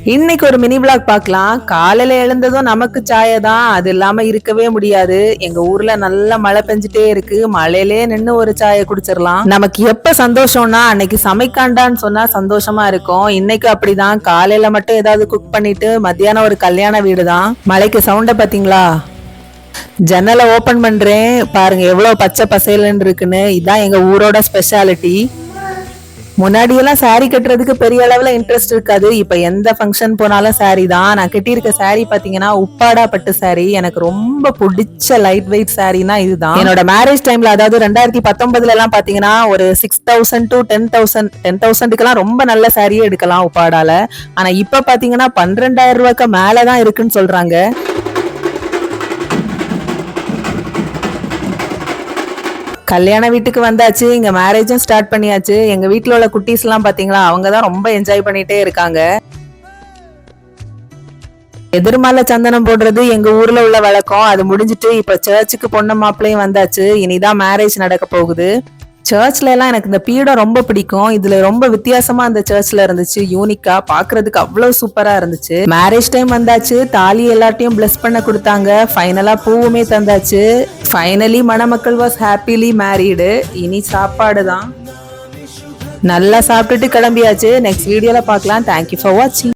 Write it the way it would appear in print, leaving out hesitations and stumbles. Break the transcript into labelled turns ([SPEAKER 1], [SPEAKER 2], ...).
[SPEAKER 1] இன்னைக்கு ஒரு mini vlog பார்க்கலாம். காலையில எழுந்ததும் நமக்கு சாய தான், அது இல்லாம இருக்கவே முடியாது. எங்க ஊர்ல நல்லா மழை பெஞ்சிட்டே இருக்கு. மழையிலே நின்னு ஒரு சாய குடிச்சிடலாம். நமக்கு எப்ப சந்தோஷம்னா அன்னைக்கு சமைக்காண்டான்னு சொன்னா சந்தோஷமா இருக்கும். இன்னைக்கு அப்படிதான். காலையில மட்டும் ஏதாவது குக் பண்ணிட்டு மத்தியானம் ஒரு கல்யாண வீடு தான். மழைக்கு சவுண்ட பாத்தீங்களா? ஜன்னலை ஓபன் பண்றேன் பாருங்க எவ்வளவு பச்சை பசேலன்னு இருக்குன்னு. இதான் எங்க ஊரோட ஸ்பெஷாலிட்டி. முன்னாடி எல்லாம் சாரி கட்டுறதுக்கு பெரிய அளவுல இன்ட்ரெஸ்ட் இருக்காது. இப்ப எந்த ஃபங்க்ஷன் போனாலும் சாரி தான். நான் கட்டியிருக்க சாரி பாத்தீங்கன்னா உப்பாடா பட்டு சாரி. எனக்கு ரொம்ப பிடிச்ச லைட் வெயிட் சாரினா இதுதான். என்னோட மேரேஜ் டைம்ல, அதாவது 2019 எல்லாம் பாத்தீங்கன்னா ஒரு 6000 to 10,000 ரொம்ப நல்ல சாரியே எடுக்கலாம் உப்பாடால. ஆனா இப்ப பாத்தீங்கன்னா 12,000 ரூபாய்க்கு மேலதான் இருக்குன்னு சொல்றாங்க. கல்யாண வீட்டுக்கு வந்தாச்சு. இங்க மேரேஜும் ஸ்டார்ட் பண்ணியாச்சு. எங்க வீட்டுல உள்ள குட்டீஸ் எல்லாம் பாத்தீங்களா, அவங்கதான் ரொம்ப என்ஜாய் பண்ணிட்டே இருக்காங்க. எதிர்மால சந்தனம் போடுறது எங்க ஊர்ல உள்ள வழக்கம். அது முடிஞ்சிட்டு இப்ப சர்ச்சுக்கு பொண்ணு மாப்பிள்ளையும் வந்தாச்சு. இனிதான் மேரேஜ் நடக்க போகுது. சர்ச்ல எல்லாம் எனக்கு இந்த பீடம் ரொம்ப பிடிக்கும். இதுல ரொம்ப வித்தியாசமா அந்த சர்ச்ல இருந்துச்சு. யூனிக்கா பாக்குறதுக்கு அவ்வளவு சூப்பரா இருந்துச்சு. மேரேஜ் டைம் வந்தாச்சு. தாலி எல்லாத்தையும் பிளஸ் பண்ண கொடுத்தாங்க. ஃபைனலா பூவுமே தந்தாச்சு. ஃபைனலி மணமக்கள் வாஸ் ஹாப்பிலி மேரீடு. இனி சாப்பாடு தான். நல்லா சாப்பிட்டுட்டு கிளம்பியாச்சு. நெக்ஸ்ட் வீடியோல பார்க்கலாம். தேங்க்யூ ஃபார் வாட்சிங்.